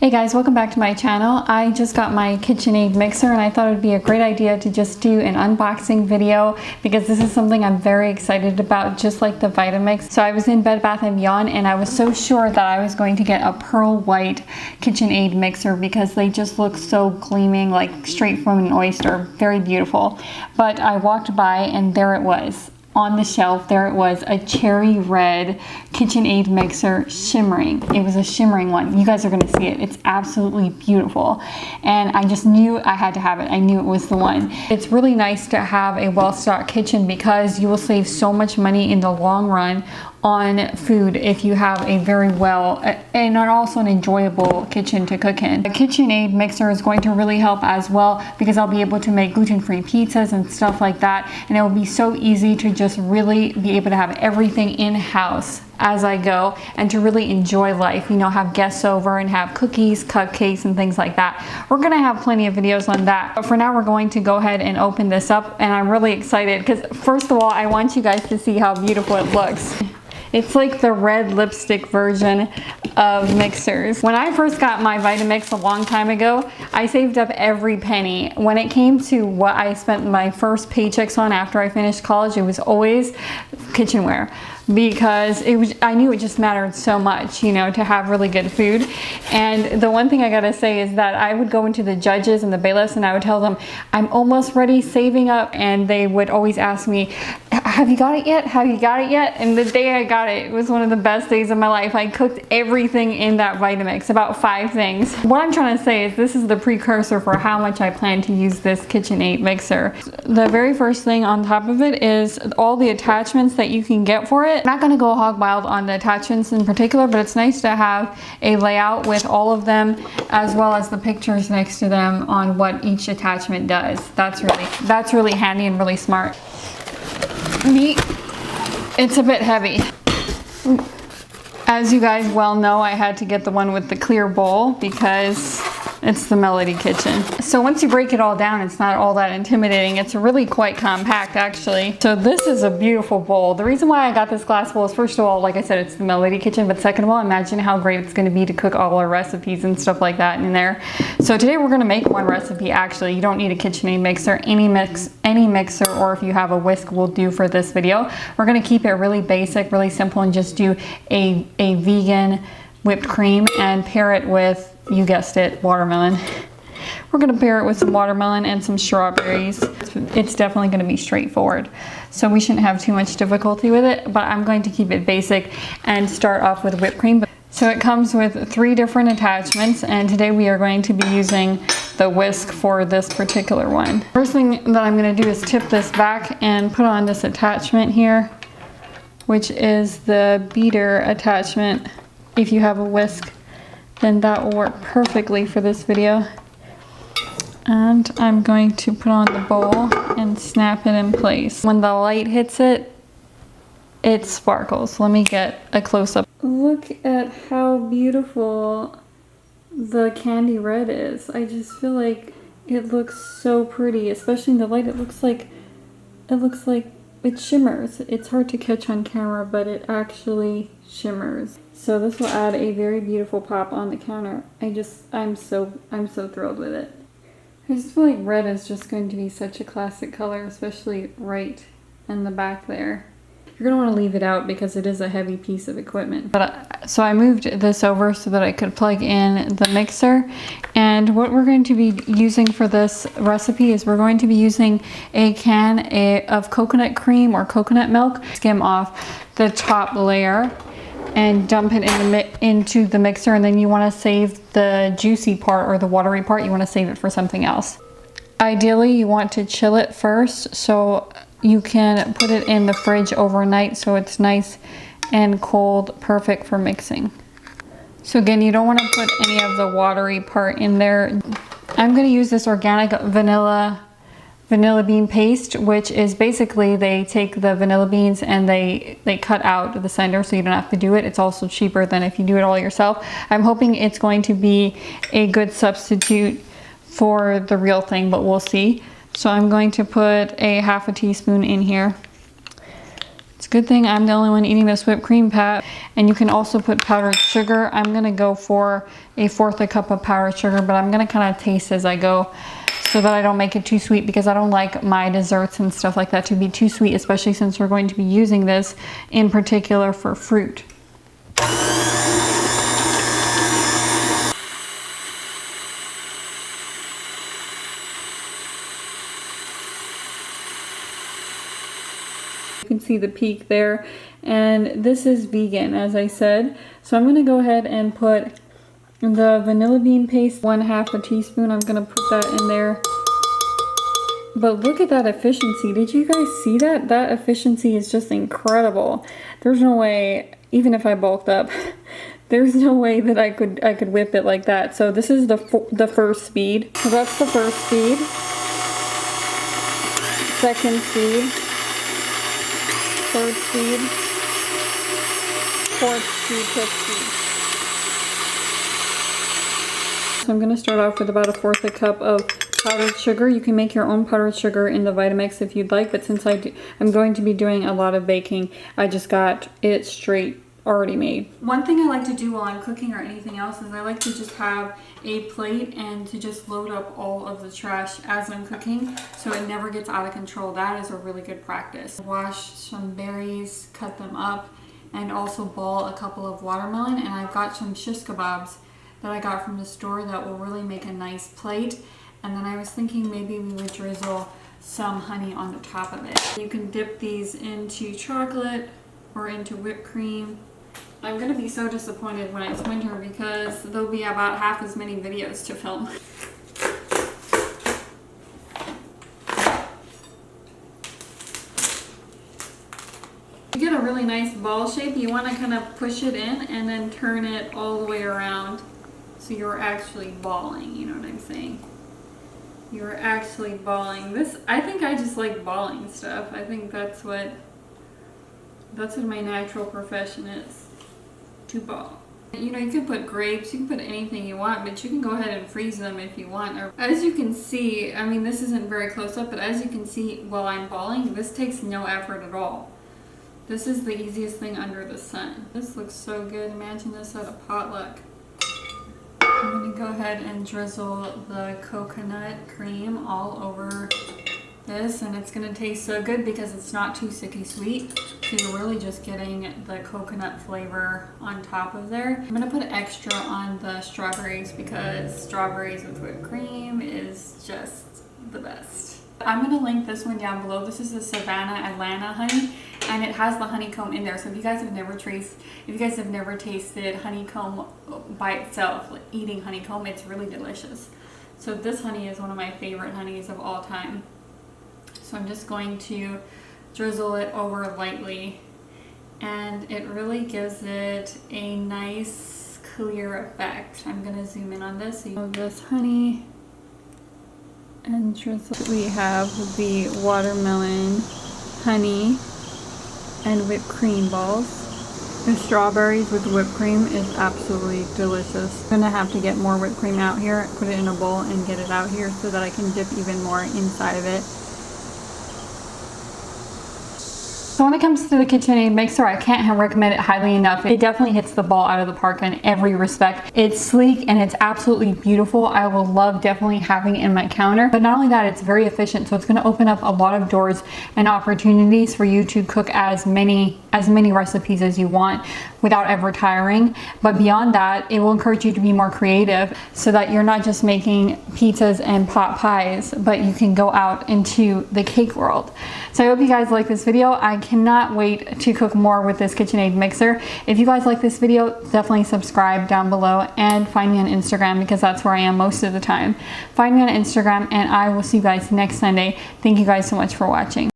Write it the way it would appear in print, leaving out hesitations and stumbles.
Hey guys, welcome back to my channel. I just got my KitchenAid mixer and I thought it would be a great idea to just do an unboxing video because this is something I'm very excited about, just like the Vitamix. So I was in Bed Bath & Beyond and I was so sure that I was going to get a pearl white KitchenAid mixer because they just look so gleaming, like straight from an oyster. Very beautiful. But I walked by and there it was. On the shelf, there it was, a cherry red KitchenAid mixer, shimmering. It was a shimmering one. You guys are gonna see it. It's absolutely beautiful. And I just knew I had to have it. I knew it was the one. It's really nice to have a well-stocked kitchen because you will save so much money in the long run on food if you have a very well and also an enjoyable kitchen to cook in. The KitchenAid mixer is going to really help as well because I'll be able to make gluten-free pizzas and stuff like that, and it will be so easy to just really be able to have everything in-house as I go and to really enjoy life, you know, have guests over and have cookies, cupcakes, and things like that. We're gonna have plenty of videos on that, but for now we're going to go ahead and open this up, and I'm really excited because first of all, I want you guys to see how beautiful it looks. It's like the red lipstick version of mixers. When I first got my Vitamix a long time ago, I saved up every penny. When it came to what I spent my first paychecks on after I finished college, it was always kitchenware because I knew it just mattered so much, you know, to have really good food. And the one thing I gotta say is that I would go into the judges and the bailiffs and I would tell them, I'm almost ready, saving up, and they would always ask me, have you got it yet? Have you got it yet? And the day I got it, it was one of the best days of my life. I cooked everything in that Vitamix, about 5 things. What I'm trying to say is this is the precursor for how much I plan to use this KitchenAid mixer. The very first thing on top of it is all the attachments that you can get for it. I'm not gonna go hog wild on the attachments in particular, but it's nice to have a layout with all of them as well as the pictures next to them on what each attachment does. That's really handy and really smart. It's a bit heavy. As you guys well know, I had to get the one with the clear bowl because it's the Melody Kitchen. So once you break it all down, it's not all that intimidating. It's really quite compact, actually. So this is a beautiful bowl. The reason why I got this glass bowl is, first of all, like I said, it's the Melody Kitchen, but second of all, imagine how great it's gonna be to cook all our recipes and stuff like that in there. So today we're gonna make one recipe, actually. You don't need a KitchenAid mixer. Any mixer, or if you have a whisk, will do for this video. We're gonna keep it really basic, really simple, and just do a vegan whipped cream and pair it with, you guessed it, watermelon. We're gonna pair it with some watermelon and some strawberries. It's definitely gonna be straightforward, so we shouldn't have too much difficulty with it, but I'm going to keep it basic and start off with whipped cream. So it comes with 3 different attachments, and today we are going to be using the whisk for this particular one. First thing that I'm gonna do is tip this back and put on this attachment here, which is the beater attachment. If you have a whisk, then that will work perfectly for this video. And I'm going to put on the bowl and snap it in place. When the light hits it, it sparkles. Let me get a close-up. Look at how beautiful the candy red is. I just feel like it looks so pretty, especially in the light. It looks like it shimmers. It's hard to catch on camera, but it actually shimmers. So this will add a very beautiful pop on the counter. I'm so thrilled with it. I just feel like red is just going to be such a classic color, especially right in the back there. You're gonna want to leave it out because it is a heavy piece of equipment. So I moved this over so that I could plug in the mixer. And what we're going to be using for this recipe is we're going to be using a can of coconut cream or coconut milk. Skim off the top layer and dump it into the mixer, and then you want to save the juicy part or the watery part. You want to save it for something else. Ideally, you want to chill it first so you can put it in the fridge overnight so it's nice and cold, perfect for mixing. So again, you don't want to put any of the watery part in there. I'm going to use this organic vanilla bean paste, which is basically they take the vanilla beans and they cut out the center so you don't have to do it. It's also cheaper than if you do it all yourself. I'm hoping it's going to be a good substitute for the real thing, but we'll see. So I'm going to put a 1/2 teaspoon in here. It's It's a good thing I'm the only one eating this whipped cream, Pat. And you can also put powdered sugar. I'm gonna go for 1/4 cup of powdered sugar, but I'm gonna kind of taste as I go so that I don't make it too sweet, because I don't like my desserts and stuff like that to be too sweet, especially since we're going to be using this in particular for fruit. You can see the peak there, and this is vegan, as I said. So I'm gonna go ahead and put the vanilla bean paste, 1/2 teaspoon. I'm gonna put that in there. But look at that efficiency. Did you guys see that? That efficiency is just incredible. There's no way, even if I bulked up, there's no way that I could whip it like that. So this is the first speed. So that's the first speed. Second speed. Third speed. Fourth speed, fifth speed. So I'm going to start off with about 1/4 cup of powdered sugar. You can make your own powdered sugar in the Vitamix if you'd like, but since I'm going to be doing a lot of baking, I just got it straight already made. One thing I like to do while I'm cooking or anything else is I like to just have a plate and to just load up all of the trash as I'm cooking so it never gets out of control. That is a really good practice. Wash some berries, cut them up, and also ball a couple of watermelon, and I've got some shish kebabs that I got from the store that will really make a nice plate. And then I was thinking maybe we would drizzle some honey on the top of it. You can dip these into chocolate or into whipped cream. I'm gonna be so disappointed when it's winter because there'll be about half as many videos to film. To get a really nice ball shape, you want to kind of push it in and then turn it all the way around so you're actually balling, you know what I'm saying? You're actually balling. This, I think I just like balling stuff. I think that's what my natural profession is, to ball. You know, you can put grapes, you can put anything you want, but you can go ahead and freeze them if you want. As you can see, I mean, this isn't very close up, but as you can see while I'm balling, this takes no effort at all. This is the easiest thing under the sun. This looks so good. Imagine this at a potluck. I'm going to go ahead and drizzle the coconut cream all over this, and it's going to taste so good because it's not too sicky sweet. So you're really just getting the coconut flavor on top of there. I'm going to put extra on the strawberries because strawberries with whipped cream is just the best. I'm going to link this one down below. This is the Savannah Atlanta honey, and it has the honeycomb in there. So if you guys have never tasted honeycomb by itself, like eating honeycomb, it's really delicious. So this honey is one of my favorite honeys of all time. So I'm just going to drizzle it over lightly, and it really gives it a nice clear effect. I'm going to zoom in on this. So this honey and drizzle. We have the watermelon, honey, and whipped cream balls. The strawberries with whipped cream is absolutely delicious. I'm gonna have to get more whipped cream out here, put it in a bowl and get it out here so that I can dip even more inside of it. So when it comes to the KitchenAid mixer, I can't recommend it highly enough. It definitely hits the ball out of the park in every respect. It's sleek and it's absolutely beautiful. I will love definitely having it in my counter. But not only that, it's very efficient. So it's going to open up a lot of doors and opportunities for you to cook as many recipes as you want without ever tiring. But beyond that, it will encourage you to be more creative so that you're not just making pizzas and pot pies, but you can go out into the cake world. So I hope you guys like this video. I cannot wait to cook more with this KitchenAid mixer. If you guys like this video, definitely subscribe down below and find me on Instagram because that's where I am most of the time. Find me on Instagram and I will see you guys next Sunday. Thank you guys so much for watching.